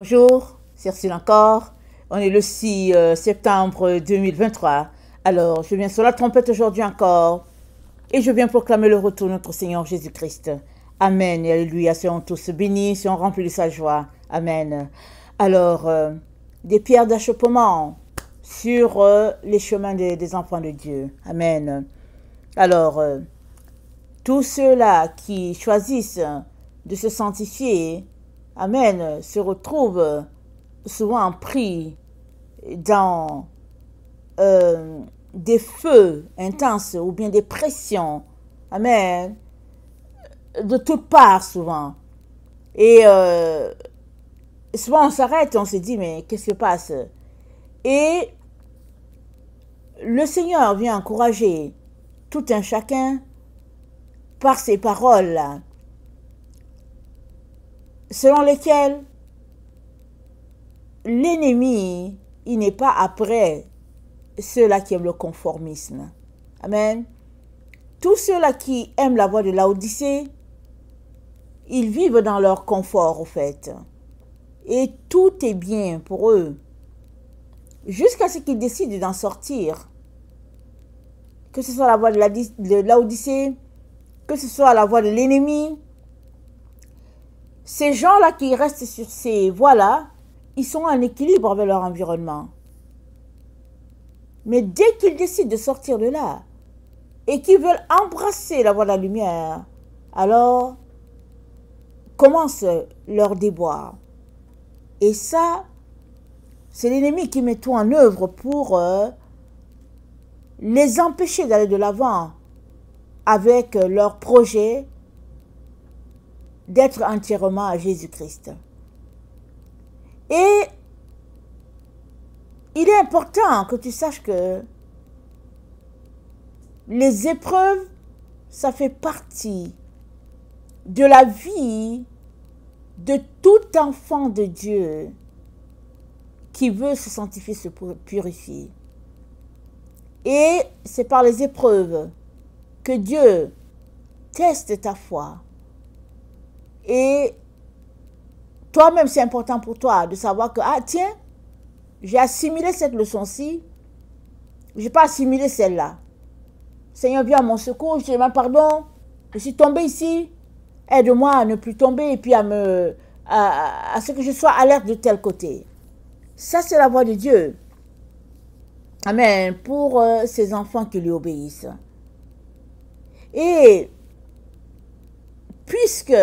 Bonjour, c'est Ursule encore. On est le 6 septembre 2023. Alors, je viens sur la trompette aujourd'hui encore et je viens proclamer le retour de notre Seigneur Jésus-Christ. Amen et alléluia. Soyons tous bénis, soyons remplis de sa joie. Amen. Alors, des pierres d'achoppement sur les chemins des enfants de Dieu. Amen. Alors, tous ceux-là qui choisissent de se sanctifier, amen, se retrouvent souvent pris dans des feux intenses ou bien des pressions, amen, de toutes parts souvent. Et souvent on s'arrête, on se dit, mais qu'est-ce qui se passe? Et le Seigneur vient encourager tout un chacun par ces paroles-là, selon lesquelles l'ennemi, il n'est pas après ceux-là qui aiment le conformisme. Amen. Tous ceux-là qui aiment la voie de Laodicée, ils vivent dans leur confort, au fait. Et tout est bien pour eux. Jusqu'à ce qu'ils décident d'en sortir. Que ce soit la voie de Laodicée, que ce soit la voie de l'ennemi. Ces gens-là qui restent sur ces voies-là, ils sont en équilibre avec leur environnement. Mais dès qu'ils décident de sortir de là et qu'ils veulent embrasser la voie de la lumière, alors commence leur déboire. Et ça, c'est l'ennemi qui met tout en œuvre pour les empêcher d'aller de l'avant avec leur projet d'être entièrement à Jésus-Christ. Et il est important que tu saches que les épreuves, ça fait partie de la vie de tout enfant de Dieu qui veut se sanctifier, se purifier. Et c'est par les épreuves que Dieu teste ta foi. Et toi-même, c'est important pour toi de savoir que, ah tiens, j'ai assimilé cette leçon-ci, je n'ai pas assimilé celle-là. Seigneur, viens à mon secours, je te demande pardon, je suis tombé ici, aide-moi à ne plus tomber et puis à ce que je sois alerte de tel côté. Ça, c'est la voix de Dieu. Amen. Pour ses enfants qui lui obéissent. Et puisque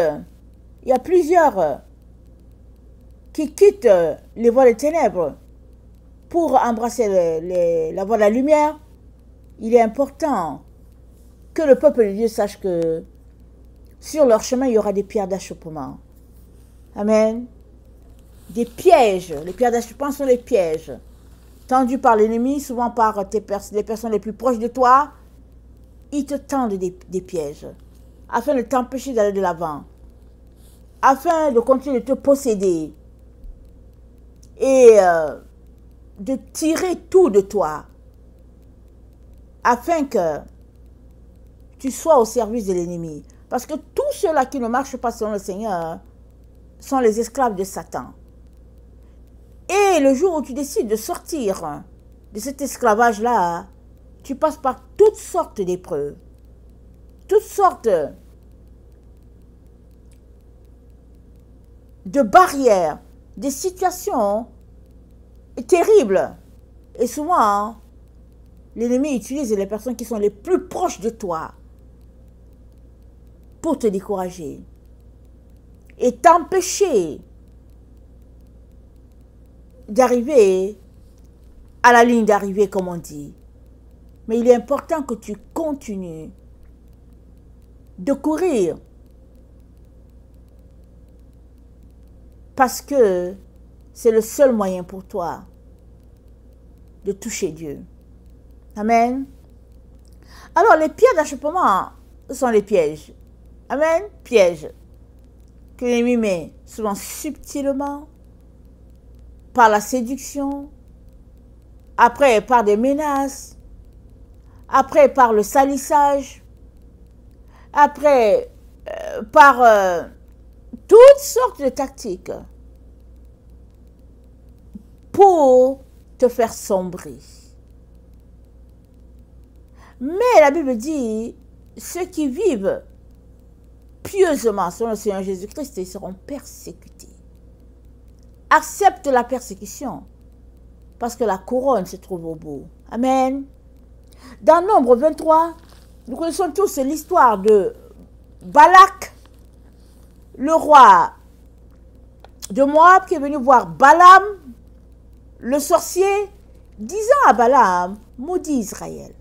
il y a plusieurs qui quittent les voies des ténèbres pour embrasser la voie de la lumière, il est important que le peuple de Dieu sache que sur leur chemin, il y aura des pierres d'achoppement. Amen. Des pièges. Les pierres d'achoppement sont les pièges tendus par l'ennemi, souvent par les personnes les plus proches de toi. Ils te tendent des pièges afin de t'empêcher d'aller de l'avant, afin de continuer de te posséder et de tirer tout de toi, afin que tu sois au service de l'ennemi. Parce que tous ceux-là qui ne marchent pas selon le Seigneur sont les esclaves de Satan. Et le jour où tu décides de sortir de cet esclavage-là, tu passes par toutes sortes d'épreuves, toutes sortes de barrières, des situations terribles. Et souvent, l'ennemi utilise les personnes qui sont les plus proches de toi pour te décourager et t'empêcher d'arriver à la ligne d'arrivée, comme on dit. Mais il est important que tu continues de courir parce que c'est le seul moyen pour toi de toucher Dieu. Amen. Alors, les pierres d'achoppement sont les pièges. Amen. Pièges que l'ennemi met souvent subtilement, par la séduction, après par des menaces, après par le salissage, après, par toutes sortes de tactiques pour te faire sombrer. Mais la Bible dit, ceux qui vivent pieusement selon le Seigneur Jésus-Christ, ils seront persécutés. Accepte la persécution, parce que la couronne se trouve au bout. Amen. Dans Nombre 23, nous connaissons tous l'histoire de Balak, le roi de Moab, qui est venu voir Balaam, le sorcier, disant à Balaam, maudit Israël.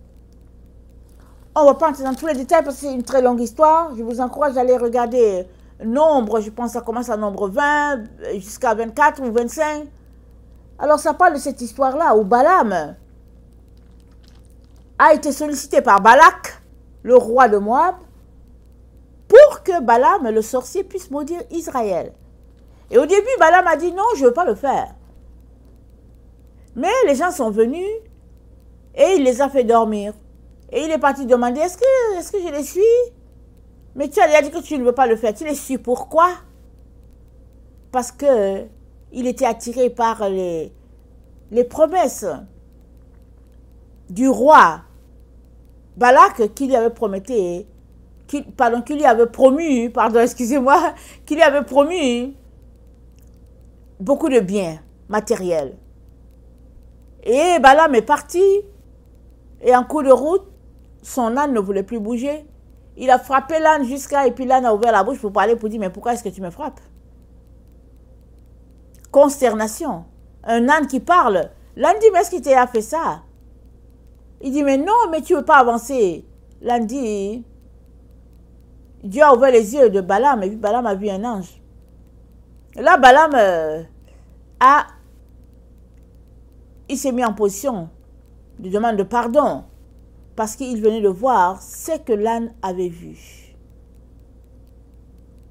On ne va pas entrer dans tous les détails parce que c'est une très longue histoire. Je vous encourage à aller regarder Nombre, je pense que ça commence à Nombre 20, jusqu'à 24 ou 25. Alors ça parle de cette histoire-là où Balaam a été sollicité par Balak, le roi de Moab, pour que Balaam, le sorcier, puisse maudire Israël. Et au début, Balaam a dit non, je ne veux pas le faire. Mais les gens sont venus et il les a fait dormir. Et il est parti demander, est-ce que je les suis? Mais tu as déjà dit que tu ne veux pas le faire. Tu les suis pourquoi? Parce que il était attiré par les promesses du roi Balak qui lui avait promu, qu'il lui avait promu beaucoup de biens matériels. Et Balaam est parti, et en cours de route, son âne ne voulait plus bouger. Il a frappé l'âne et puis l'âne a ouvert la bouche pour parler, pour dire, mais pourquoi est-ce que tu me frappes? Consternation. Un âne qui parle. L'âne dit, mais est-ce qu'il t'a fait ça? Il dit, mais non, mais tu ne veux pas avancer. L'âne dit, Dieu a ouvert les yeux de Balaam, et puis Balaam a vu un ange. Là, Balaam il s'est mis en position de demande de pardon, parce qu'il venait de voir ce que l'âne avait vu.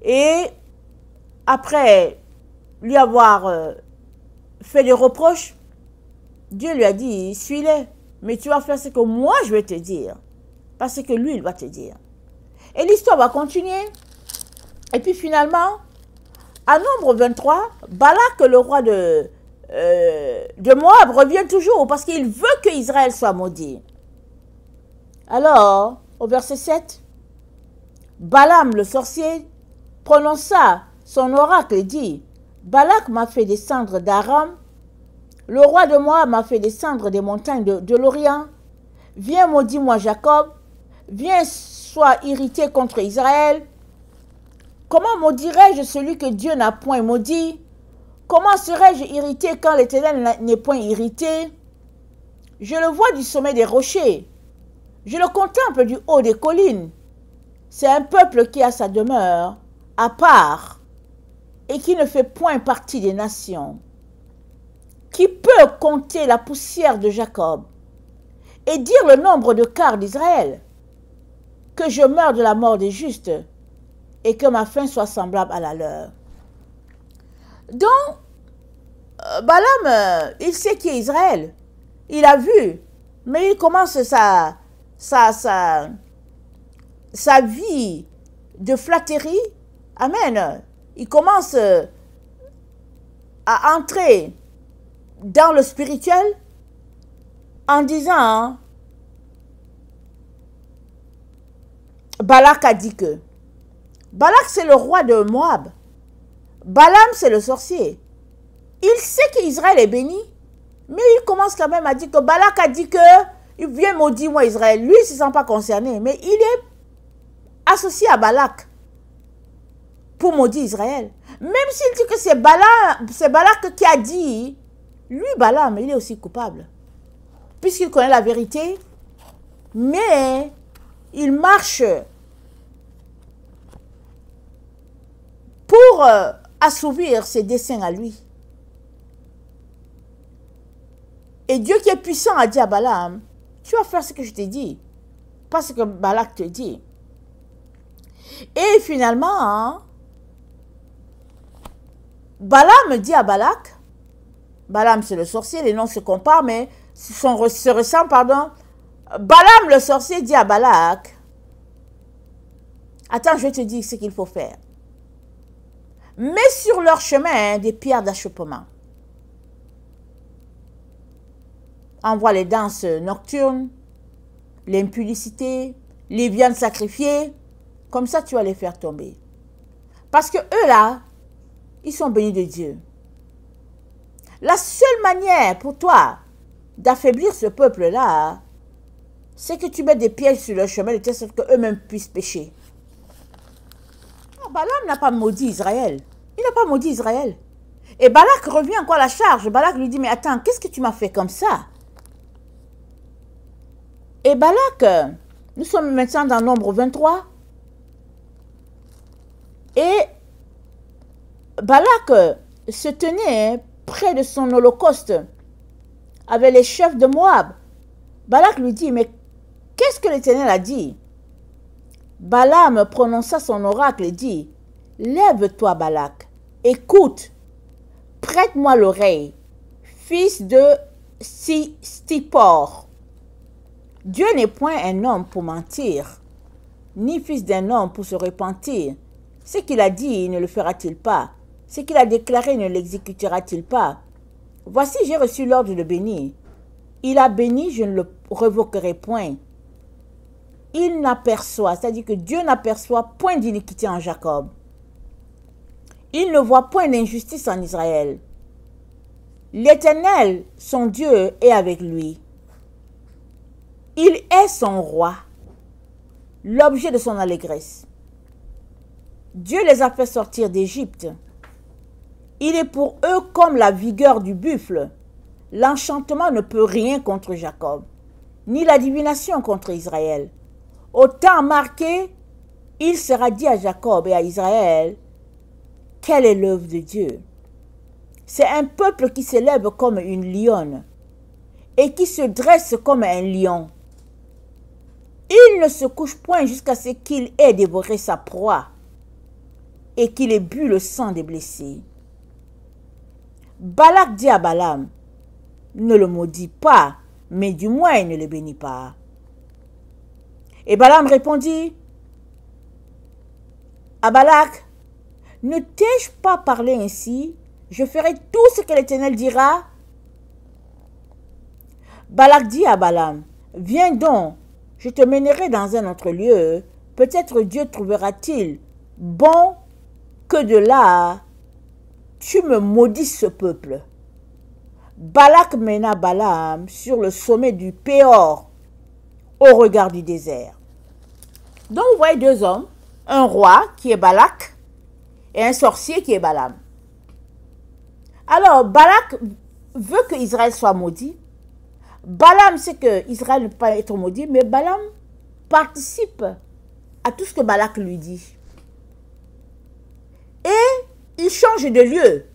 Et après lui avoir fait des reproches, Dieu lui a dit, suis-les, mais tu vas faire ce que moi je vais te dire, parce que lui, il va te dire. Et l'histoire va continuer. Et puis finalement, à Nombre 23, Balak, le roi de Moab, revient toujours, parce qu'il veut que Israël soit maudit. Alors, au verset 7, Balaam, le sorcier, prononça son oracle et dit, Balak m'a fait descendre d'Aram, le roi de Moab m'a fait descendre des montagnes de l'Orient. Viens, maudis-moi Jacob, viens, sois irrité contre Israël. Comment maudirais-je celui que Dieu n'a point maudit? Comment serais-je irrité quand l'Éternel n'est point irrité? Je le vois du sommet des rochers. Je le contemple du haut des collines. C'est un peuple qui a sa demeure à part et qui ne fait point partie des nations. Qui peut compter la poussière de Jacob et dire le nombre de quarts d'Israël? Que je meure de la mort des justes et que ma fin soit semblable à la leur. Donc, Balaam, il sait qui est Israël. Il a vu, mais il commence sa vie de flatterie. Amen. Il commence à entrer dans le spirituel en disant, Balak a dit que. Balak, c'est le roi de Moab. Balaam, c'est le sorcier. Il sait qu'Israël est béni, mais il commence quand même à dire que Balak a dit que il vient maudire moi Israël. Lui, il ne se sent pas concerné, mais il est associé à Balak pour maudire Israël. Même s'il dit que c'est Balak qui a dit, lui, Balaam, il est aussi coupable. Puisqu'il connaît la vérité, mais il marche pour assouvir ses desseins à lui. Et Dieu qui est puissant a dit à Balaam, tu vas faire ce que je t'ai dit, pas ce que Balak te dit. Et finalement, Balaam dit à Balak, Balaam c'est le sorcier, les noms se comparent, mais se ressemblent, pardon. Balaam le sorcier dit à Balak, attends, je vais te dire ce qu'il faut faire. Mets sur leur chemin des pierres d'achoppement. envoie les danses nocturnes, l'impudicité, les viandes sacrifiées. Comme ça, tu vas les faire tomber. Parce que eux là, ils sont bénis de Dieu. La seule manière pour toi d'affaiblir ce peuple-là, c'est que tu mets des pièges sur leur chemin de telle sorte qu'eux-mêmes puissent pécher. Balaam n'a pas maudit Israël. Il n'a pas maudit Israël. Et Balak revient encore à la charge. Balak lui dit, mais attends, qu'est-ce que tu m'as fait comme ça? Et Balak, nous sommes maintenant dans Nombre 23. Et Balak se tenait près de son holocauste avec les chefs de Moab. Balak lui dit, mais qu'est-ce que l'Éternel a dit? Balaam prononça son oracle et dit, lève-toi Balak, écoute, prête-moi l'oreille, fils de Stippor. Dieu n'est point un homme pour mentir, ni fils d'un homme pour se repentir. Ce qu'il a dit, ne le fera-t-il pas? Ce qu'il a déclaré, ne l'exécutera-t-il pas? Voici, j'ai reçu l'ordre de bénir. Il a béni, je ne le revoquerai point. Il n'aperçoit, c'est-à-dire que Dieu n'aperçoit point d'iniquité en Jacob. Il ne voit point d'injustice en Israël. L'Éternel, son Dieu, est avec lui. Il est son roi, l'objet de son allégresse. Dieu les a fait sortir d'Égypte. Il est pour eux comme la vigueur du buffle. L'enchantement ne peut rien contre Jacob, ni la divination contre Israël. Au temps marqué, il sera dit à Jacob et à Israël, quelle est l'œuvre de Dieu? C'est un peuple qui s'élève comme une lionne et qui se dresse comme un lion. Il ne se couche point jusqu'à ce qu'il ait dévoré sa proie et qu'il ait bu le sang des blessés. Balak dit à Balaam, ne le maudis pas, mais du moins ne le bénis pas. Et Balaam répondit à Balak, ne t'ai-je pas parlé ainsi? Je ferai tout ce que l'Éternel dira. Balak dit à Balaam, viens donc, je te mènerai dans un autre lieu. Peut-être Dieu trouvera-t-il bon que de là, tu me maudisses ce peuple. Balak mena Balaam sur le sommet du Péor, au regard du désert. Donc vous voyez deux hommes, un roi qui est Balak et un sorcier qui est Balaam. Alors Balak veut que Israël soit maudit. Balaam sait que Israël ne peut pas être maudit, mais Balaam participe à tout ce que Balak lui dit. Et ils changent de lieu.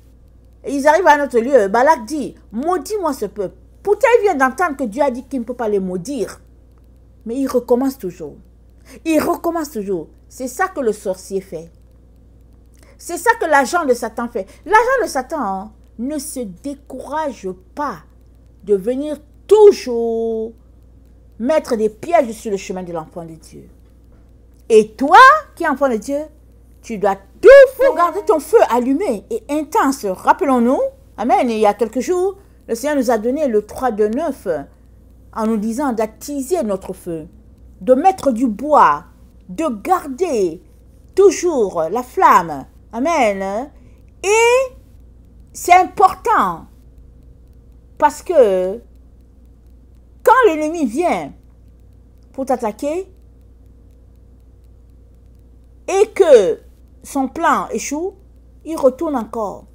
Et ils arrivent à un autre lieu. Balak dit, maudis-moi ce peuple. Pourtant il vient d'entendre que Dieu a dit qu'il ne peut pas les maudire. Mais il recommence toujours. Il recommence toujours. C'est ça que le sorcier fait. C'est ça que l'agent de Satan fait. L'agent de Satan ne se décourage pas de venir toujours mettre des pièges sur le chemin de l'enfant de Dieu. Et toi, qui es enfant de Dieu, tu dois tout faire, garder ton feu allumé et intense. Rappelons-nous, amen, il y a quelques jours, le Seigneur nous a donné le 3 de 9 en nous disant d'attiser notre feu, de mettre du bois, de garder toujours la flamme. Amen. Et c'est important parce que quand l'ennemi vient pour t'attaquer et que son plan échoue, il retourne encore.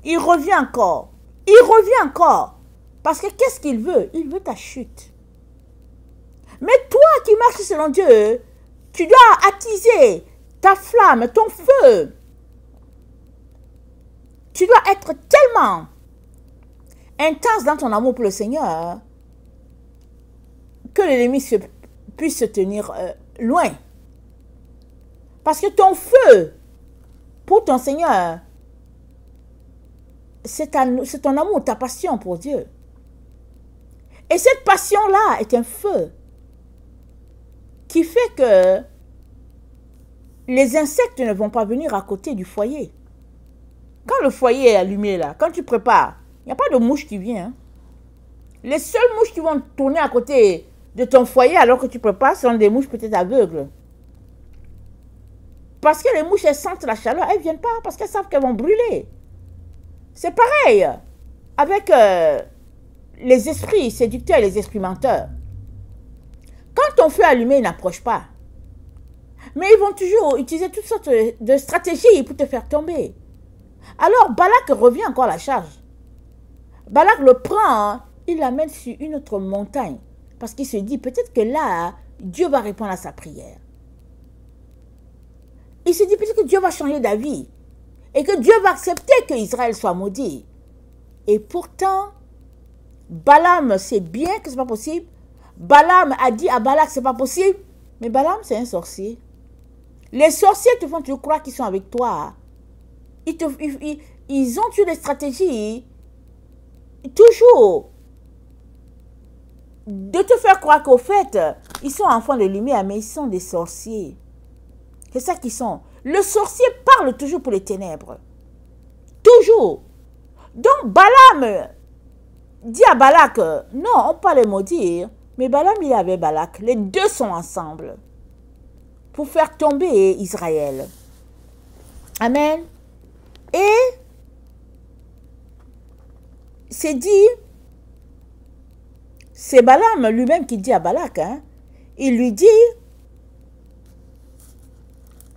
Il revient encore. Il revient encore. Parce que qu'est-ce qu'il veut? Il veut ta chute. Mais toi qui marches selon Dieu, tu dois attiser ta flamme, ton feu. Tu dois être tellement intense dans ton amour pour le Seigneur que l'ennemi puisse se tenir loin. Parce que ton feu pour ton Seigneur, c'est ton amour, ta passion pour Dieu. Et cette passion-là est un feu qui fait que les insectes ne vont pas venir à côté du foyer. Quand le foyer est allumé là, quand tu prépares, il n'y a pas de mouche qui vient. Hein. Les seules mouches qui vont tourner à côté de ton foyer alors que tu prépares sont des mouches peut-être aveugles. Parce que les mouches, elles sentent la chaleur, elles ne viennent pas parce qu'elles savent qu'elles vont brûler. C'est pareil avec les esprits séducteurs et les esprits menteurs. Quand ton feu allumé, ils n'approchent pas. Mais ils vont toujours utiliser toutes sortes de stratégies pour te faire tomber. Alors Balak revient encore à la charge. Balak le prend, il l'amène sur une autre montagne. Parce qu'il se dit, peut-être que là, Dieu va répondre à sa prière. Il se dit peut-être que Dieu va changer d'avis. Et que Dieu va accepter que Israël soit maudit. Et pourtant, Balaam sait bien que ce n'est pas possible. Balaam a dit à Balak, ce n'est pas possible. Mais Balaam, c'est un sorcier. Les sorciers te font toujours croire qu'ils sont avec toi. Ils ont toujours des stratégies. Toujours. De te faire croire qu'au fait, ils sont enfants de lumière, mais ils sont des sorciers. C'est ça qu'ils sont. Le sorcier parle toujours pour les ténèbres. Toujours. Donc Balaam dit à Balak, non, on peut pas les maudire. Mais Balaam, il est avec Balak. Les deux sont ensemble. Pour faire tomber Israël. Amen. Et c'est dit, c'est Balaam lui-même qui dit à Balak, il lui dit,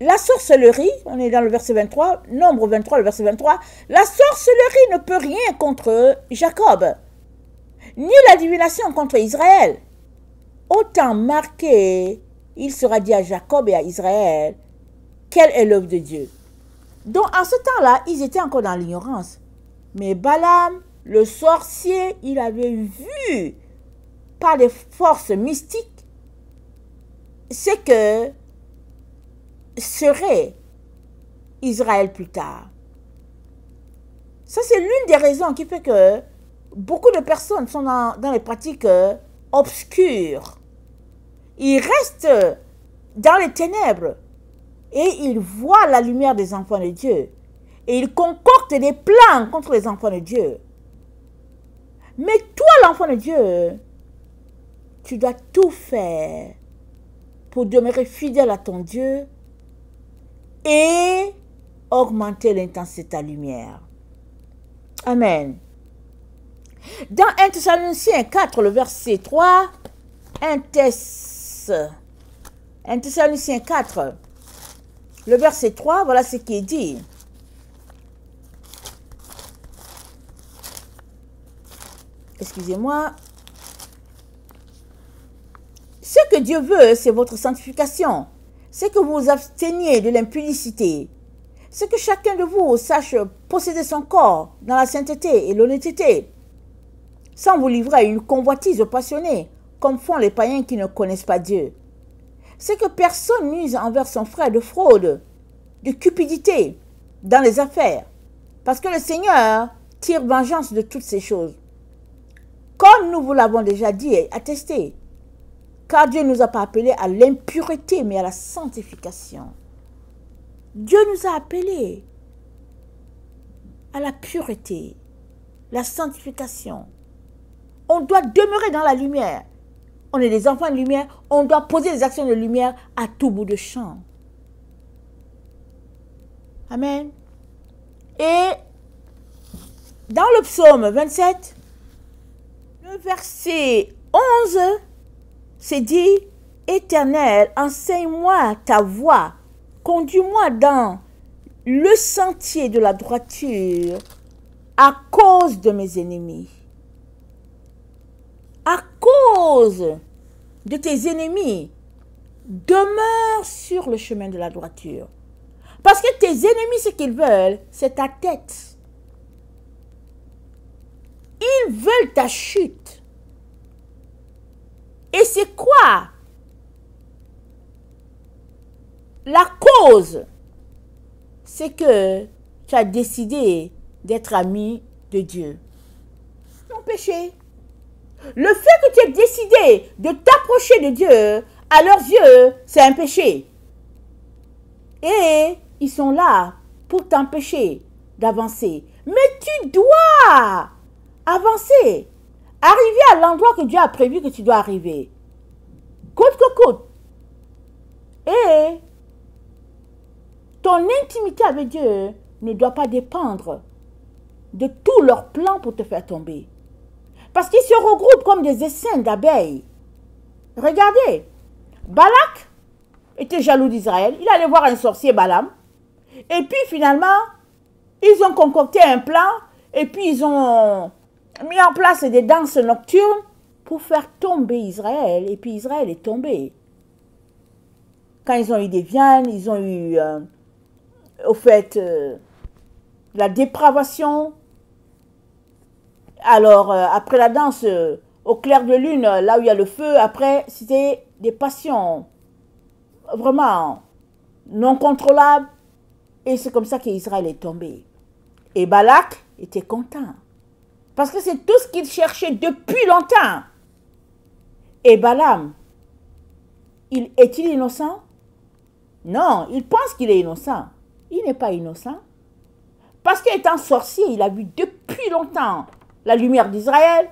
la sorcellerie, on est dans le verset 23, Nombre 23, le verset 23, la sorcellerie ne peut rien contre Jacob, ni la divination contre Israël. Autant marqué, il sera dit à Jacob et à Israël, quelle est l'œuvre de Dieu. Donc en ce temps-là, ils étaient encore dans l'ignorance. Mais Balaam, le sorcier, il avait vu par des forces mystiques ce que serait Israël plus tard. Ça, c'est l'une des raisons qui fait que beaucoup de personnes sont dans les pratiques obscures. Ils restent dans les ténèbres et ils voient la lumière des enfants de Dieu. Et ils concoctent des plans contre les enfants de Dieu. Mais toi, l'enfant de Dieu, tu dois tout faire pour demeurer fidèle à ton Dieu et augmenter l'intensité de ta lumière. Amen. Dans 1 Thessaloniciens 4, le verset 3, 1 Thessaloniciens 4, le verset 3, voilà ce qui est dit. Excusez-moi. Ce que Dieu veut, c'est votre sanctification. C'est que vous vous absteniez de l'impudicité. C'est que chacun de vous sache posséder son corps dans la sainteté et l'honnêteté, sans vous livrer à une convoitise passionnée, comme font les païens qui ne connaissent pas Dieu. C'est que personne n'use envers son frère de fraude, de cupidité dans les affaires, parce que le Seigneur tire vengeance de toutes ces choses. Comme nous vous l'avons déjà dit et attesté, car Dieu ne nous a pas appelés à l'impureté, mais à la sanctification. Dieu nous a appelés à la pureté, la sanctification. On doit demeurer dans la lumière. On est des enfants de lumière, on doit poser des actions de lumière à tout bout de champ. Amen. Et dans le psaume 27, le verset 11, c'est dit, « Éternel, enseigne-moi ta voie, conduis-moi dans le sentier de la droiture à cause de mes ennemis. » À cause de tes ennemis, demeure sur le chemin de la droiture. Parce que tes ennemis, ce qu'ils veulent, c'est ta tête. Ils veulent ta chute. Et c'est quoi la cause? C'est que tu as décidé d'être ami de Dieu. Ton péché. Le fait que tu aies décidé de t'approcher de Dieu, à leurs yeux, c'est un péché. Et ils sont là pour t'empêcher d'avancer. Mais tu dois avancer. arriver à l'endroit que Dieu a prévu que tu dois arriver. Coûte que coûte. Et ton intimité avec Dieu ne doit pas dépendre de tous leurs plans pour te faire tomber. Parce qu'ils se regroupent comme des essaims d'abeilles. Regardez, Balak était jaloux d'Israël. Il allait voir un sorcier Balaam. Et puis finalement, ils ont concocté un plan. Et puis ils ont mis en place des danses nocturnes pour faire tomber Israël. Et puis Israël est tombé. Quand ils ont eu des viandes, ils ont eu, au fait, la dépravation. Alors, après la danse, au clair de lune, là où il y a le feu, après, c'était des passions vraiment non contrôlables. Et c'est comme ça qu'Israël est tombé. Et Balak était content. Parce que c'est tout ce qu'il cherchait depuis longtemps. Et Balaam, est-il innocent? Non, il pense qu'il est innocent. Il n'est pas innocent. Parce qu'étant sorcier, il a vu depuis longtemps la lumière d'Israël,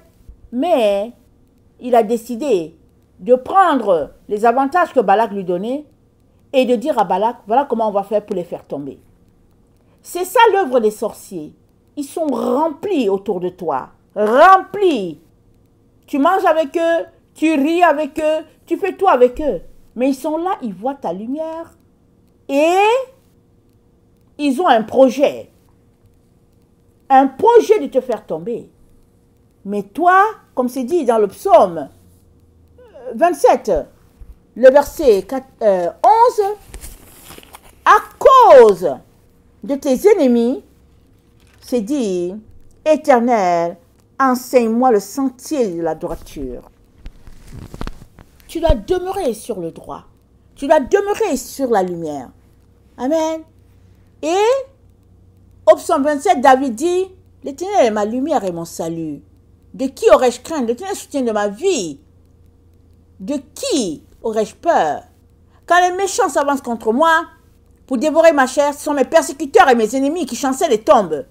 mais il a décidé de prendre les avantages que Balak lui donnait et de dire à Balak, voilà comment on va faire pour les faire tomber. C'est ça l'œuvre des sorciers. Ils sont remplis autour de toi. Remplis. Tu manges avec eux, tu ris avec eux, tu fais tout avec eux. Mais ils sont là, ils voient ta lumière. Et ils ont un projet. Un projet de te faire tomber. Mais toi, comme c'est dit dans le psaume 27, le verset 11, à cause de tes ennemis, c'est dit, Éternel, enseigne-moi le sentier de la droiture. Tu dois demeurer sur le droit. Tu dois demeurer sur la lumière. Amen. Et au psaume 27, David dit, l'Éternel est ma lumière et mon salut. De qui aurais-je crainte? L'Éternel soutien de ma vie. De qui aurais-je peur? Quand les méchants s'avancent contre moi pour dévorer ma chair, ce sont mes persécuteurs et mes ennemis qui chancellent et tombent.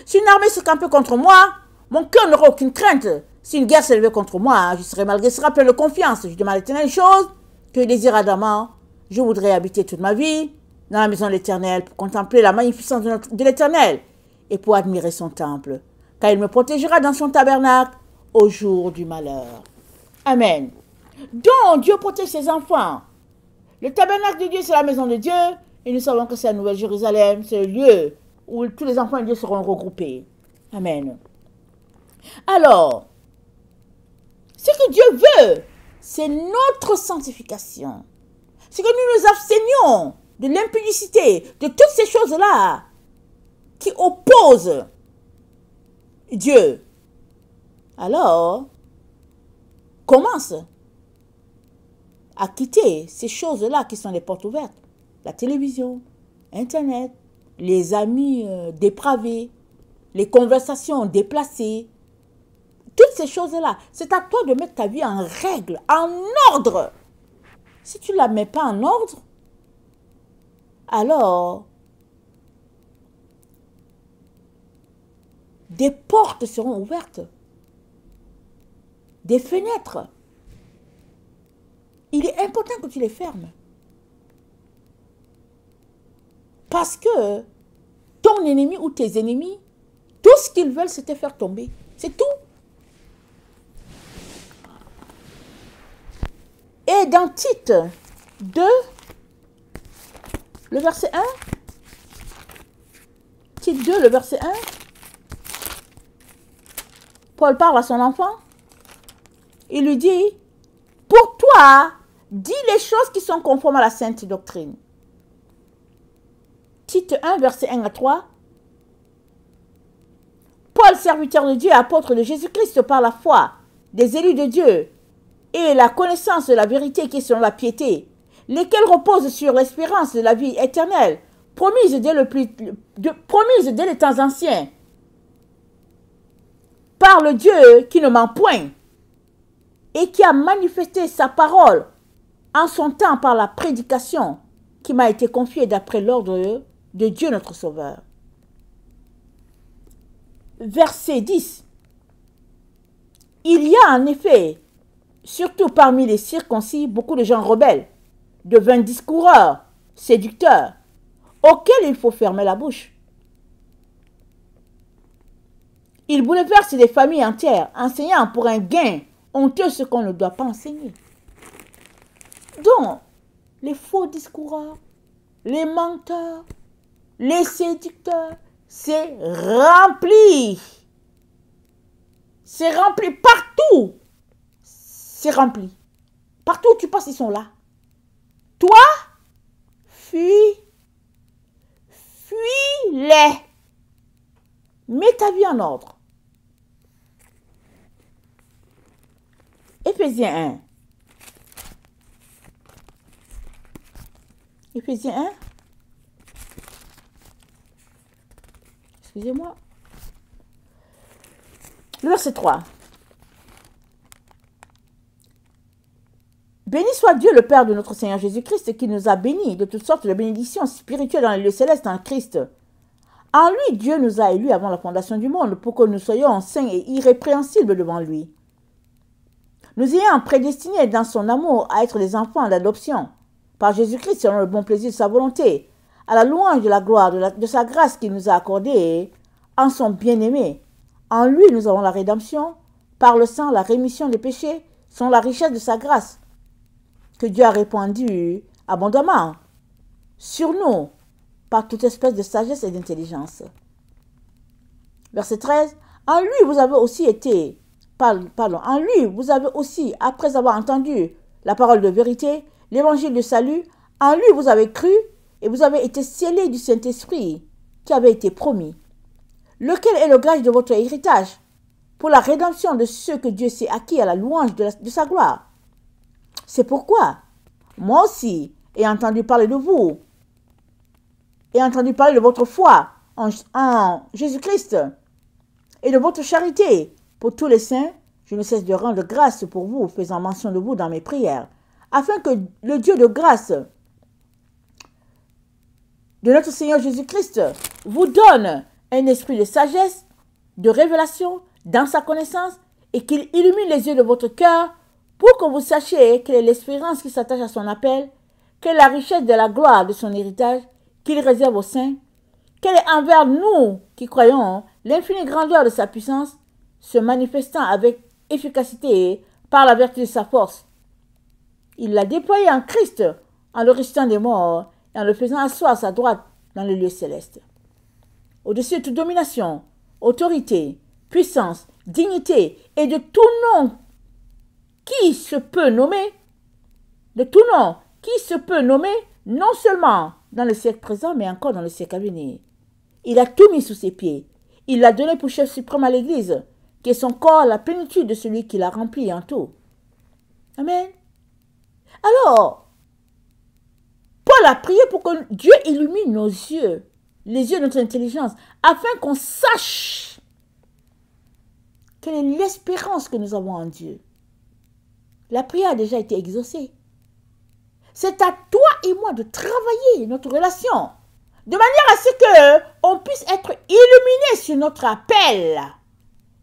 Si une armée se campait contre moi, mon cœur n'aurait aucune crainte. Si une guerre s'élevait contre moi, je serais malgré cela plein de confiance. Je demande à l'Éternel une chose que je désire ardemment. Je voudrais habiter toute ma vie dans la maison de l'Éternel pour contempler la magnificence de l'Éternel et pour admirer son temple. Car il me protégera dans son tabernacle au jour du malheur. Amen. Donc, Dieu protège ses enfants. Le tabernacle de Dieu, c'est la maison de Dieu. Et nous savons que c'est la Nouvelle Jérusalem. C'est le lieu où tous les enfants de Dieu seront regroupés. Amen. Alors, ce que Dieu veut, c'est notre sanctification. C'est que nous nous abstenions de l'impudicité, de toutes ces choses-là qui opposent Dieu. Alors, commence à quitter ces choses-là qui sont des portes ouvertes. La télévision, Internet, les amis dépravés, les conversations déplacées. Toutes ces choses-là, c'est à toi de mettre ta vie en règle, en ordre. Si tu ne la mets pas en ordre, alors des portes seront ouvertes, des fenêtres. Il est important que tu les fermes. Parce que ton ennemi ou tes ennemis, tout ce qu'ils veulent, c'est te faire tomber. C'est tout. Et dans Tite 2, le verset 1, Tite 2, le verset 1, Paul parle à son enfant. Il lui dit, pour toi, dis les choses qui sont conformes à la sainte doctrine. Tite 1, verset 1 à 3. Paul, serviteur de Dieu, apôtre de Jésus-Christ, par la foi des élus de Dieu et la connaissance de la vérité qui est selon la piété, lesquels reposent sur l'espérance de la vie éternelle, promise dès les temps anciens, par le Dieu qui ne ment point, et qui a manifesté sa parole en son temps par la prédication qui m'a été confiée d'après l'ordre de Dieu notre Sauveur. Verset 10. Il y a en effet, surtout parmi les circoncis, beaucoup de gens rebelles, de vains discoureurs, séducteurs, auxquels il faut fermer la bouche. Ils bouleversent des familles entières, enseignant pour un gain honteux ce qu'on ne doit pas enseigner. Donc, les faux discoureurs, les menteurs, les séducteurs, c'est rempli. C'est rempli partout. C'est rempli. Partout où tu passes, ils sont là. Toi, fuis. Fuis-les. Mets ta vie en ordre. Éphésiens 1. Éphésiens 1. Excusez-moi. Le verset 3. Béni soit Dieu, le Père de notre Seigneur Jésus-Christ, qui nous a bénis de toutes sortes de bénédictions spirituelles dans les lieux célestes en Christ. En lui, Dieu nous a élus avant la fondation du monde pour que nous soyons saints et irrépréhensibles devant lui. Nous ayant prédestinés dans son amour à être des enfants d'adoption, par Jésus-Christ selon le bon plaisir de sa volonté, à la louange de la gloire de sa grâce qu'il nous a accordée en son bien-aimé. En lui, nous avons la rédemption, par le sang, la rémission des péchés, selon la richesse de sa grâce, que Dieu a répandue abondamment sur nous, par toute espèce de sagesse et d'intelligence. Verset 13. En lui, vous avez aussi été, en lui, vous avez aussi, après avoir entendu la parole de vérité, l'évangile de salut, en lui, vous avez cru et vous avez été scellés du Saint-Esprit qui avait été promis, lequel est le gage de votre héritage, pour la rédemption de ceux que Dieu s'est acquis à la louange de sa gloire. C'est pourquoi, moi aussi, ai entendu parler de vous, et entendu parler de votre foi en Jésus-Christ et de votre charité pour tous les saints, je ne cesse de rendre grâce pour vous, faisant mention de vous dans mes prières, afin que le Dieu de grâce de notre Seigneur Jésus-Christ vous donne un esprit de sagesse, de révélation dans sa connaissance, et qu'il illumine les yeux de votre cœur pour que vous sachiez quelle est l'espérance qui s'attache à son appel, quelle est la richesse de la gloire de son héritage, qu'il réserve aux saints, quelle est envers nous qui croyons l'infinie grandeur de sa puissance, se manifestant avec efficacité par la vertu de sa force. Il l'a déployé en Christ, en le ressuscitant des morts et en le faisant asseoir à sa droite dans les lieux célestes. Au-dessus de toute domination, autorité, puissance, dignité et de tout nom qui se peut nommer, non seulement dans le siècle présent, mais encore dans le siècle à venir. Il a tout mis sous ses pieds. Il l'a donné pour chef suprême à l'Église, qui est son corps, la plénitude de celui qui l'a rempli en tout. Amen. Alors, Paul a prié pour que Dieu illumine nos yeux, les yeux de notre intelligence, afin qu'on sache quelle est l'espérance que nous avons en Dieu. La prière a déjà été exaucée. C'est à toi et moi de travailler notre relation, de manière à ce qu'on puisse être illuminé sur notre appel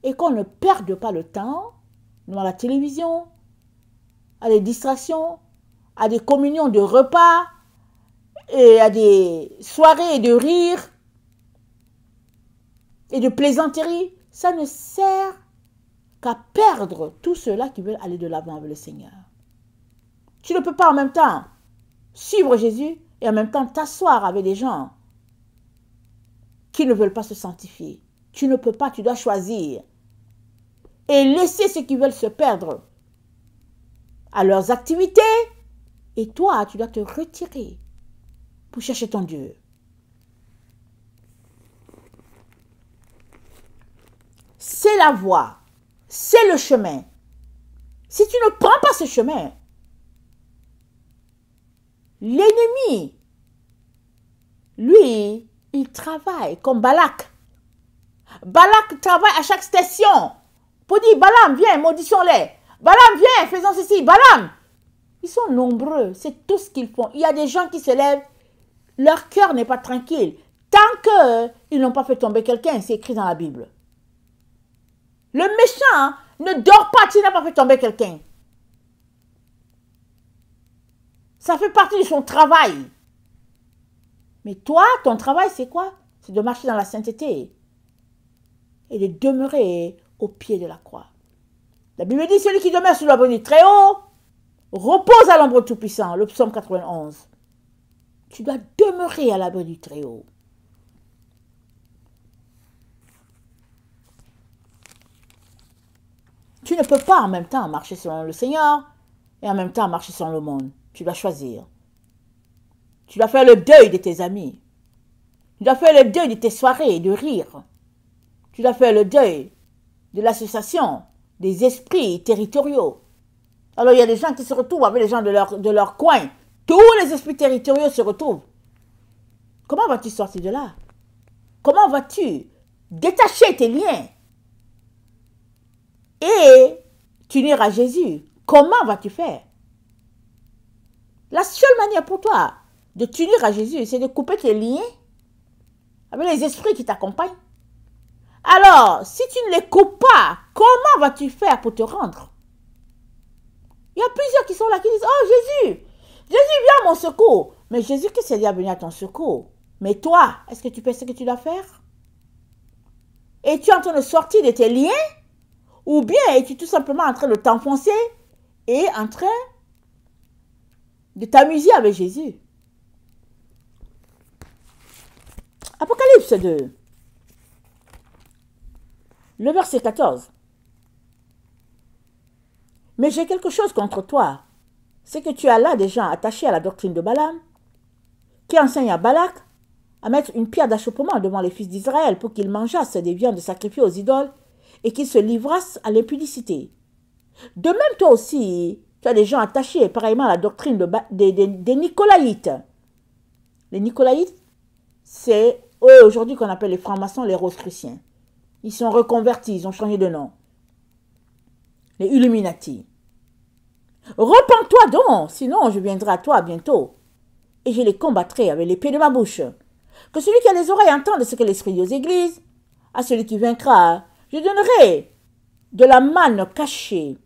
et qu'on ne perde pas le temps devant la télévision, à des distractions, à des communions de repas et à des soirées de rire et de plaisanteries. Ça ne sert qu'à perdre tous ceux-là qui veulent aller de l'avant avec le Seigneur. Tu ne peux pas en même temps suivre Jésus et en même temps t'asseoir avec des gens qui ne veulent pas se sanctifier. Tu ne peux pas, tu dois choisir. Et laisser ceux qui veulent se perdre à leurs activités. Et toi, tu dois te retirer pour chercher ton Dieu. C'est la voie, c'est le chemin. Si tu ne prends pas ce chemin, l'ennemi, lui, il travaille comme Balak. Balak travaille à chaque station pour dire, Balaam, viens, maudissons-les. Balaam, viens, faisons ceci. Balaam. Ils sont nombreux, c'est tout ce qu'ils font. Il y a des gens qui se lèvent, leur cœur n'est pas tranquille. Tant qu'ils n'ont pas fait tomber quelqu'un, c'est écrit dans la Bible. Le méchant Ne dors pas, tu n'as pas fait tomber quelqu'un. Ça fait partie de son travail. Mais toi, ton travail, c'est quoi? C'est de marcher dans la sainteté et de demeurer au pied de la croix. La Bible dit, celui qui demeure sous l'abri du Très-Haut repose à l'ombre Tout-Puissant, le psaume 91. Tu dois demeurer à l'abri du Très-Haut. Tu ne peux pas en même temps marcher selon le Seigneur et en même temps marcher selon le monde. Tu dois choisir. Tu dois faire le deuil de tes amis. Tu dois faire le deuil de tes soirées de rire. Tu dois faire le deuil de l'association des esprits territoriaux. Alors il y a des gens qui se retrouvent avec les gens de leur coin. Tous les esprits territoriaux se retrouvent. Comment vas-tu sortir de là? Comment vas-tu détacher tes liens et t'unir à Jésus? Comment vas-tu faire? La seule manière pour toi de t'unir à Jésus, c'est de couper tes liens avec les esprits qui t'accompagnent. Alors, si tu ne les coupes pas, comment vas-tu faire pour te rendre? Il y a plusieurs qui sont là, qui disent, oh Jésus, Jésus vient à mon secours. Mais Jésus qui s'est dit à venir à ton secours. Mais toi, est-ce que tu fais ce que tu dois faire? Es-tu en train de sortir de tes liens? Ou bien es-tu tout simplement en train de t'enfoncer et en train de t'amuser avec Jésus? Apocalypse 2. Le verset 14. Mais j'ai quelque chose contre toi. C'est que tu as là des gens attachés à la doctrine de Balaam, qui enseignent à Balak à mettre une pierre d'achoppement devant les fils d'Israël pour qu'ils mangeassent des viandes sacrifiées aux idoles et qu'ils se livrassent à l'impudicité. De même, toi aussi, tu as des gens attachés pareillement à la doctrine des Nicolaïtes. Les Nicolaïtes, c'est eux aujourd'hui qu'on appelle les francs-maçons, les rosicruciens. Ils sont reconvertis, ils ont changé de nom. Les Illuminati. Repends-toi donc, sinon je viendrai à toi bientôt, et je les combattrai avec l'épée de ma bouche. Que celui qui a les oreilles entende ce que l'Esprit dit aux églises. À celui qui vaincra, je donnerai de la manne cachée,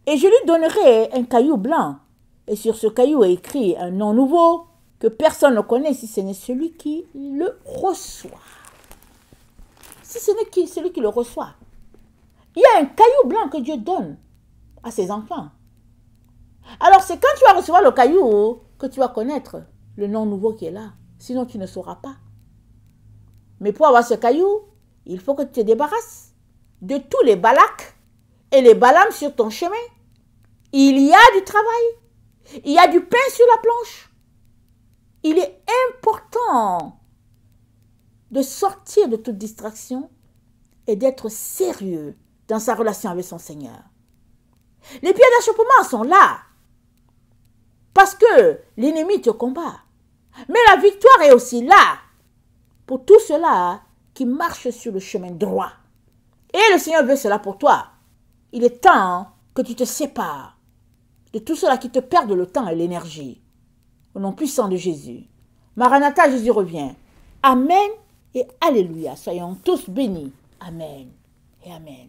et je lui donnerai un caillou blanc, et sur ce caillou est écrit un nom nouveau, que personne ne connaît si ce n'est celui qui le reçoit. Si ce n'est celui qui le reçoit. Il y a un caillou blanc que Dieu donne à ses enfants. Alors c'est quand tu vas recevoir le caillou que tu vas connaître le nom nouveau qui est là. Sinon tu ne sauras pas. Mais pour avoir ce caillou, il faut que tu te débarrasses de tous les Balaks et les Balaam sur ton chemin. Il y a du travail. Il y a du pain sur la planche. Il est important de sortir de toute distraction et d'être sérieux dans sa relation avec son Seigneur. Les pierres d'achoppement sont là parce que l'ennemi te combat. Mais la victoire est aussi là pour tous ceux-là qui marchent sur le chemin droit. Et le Seigneur veut cela pour toi. Il est temps que tu te sépares de tout cela qui te perdent le temps et l'énergie. Au nom puissant de Jésus. Maranatha, Jésus revient. Amen et alléluia. Soyons tous bénis. Amen et amen.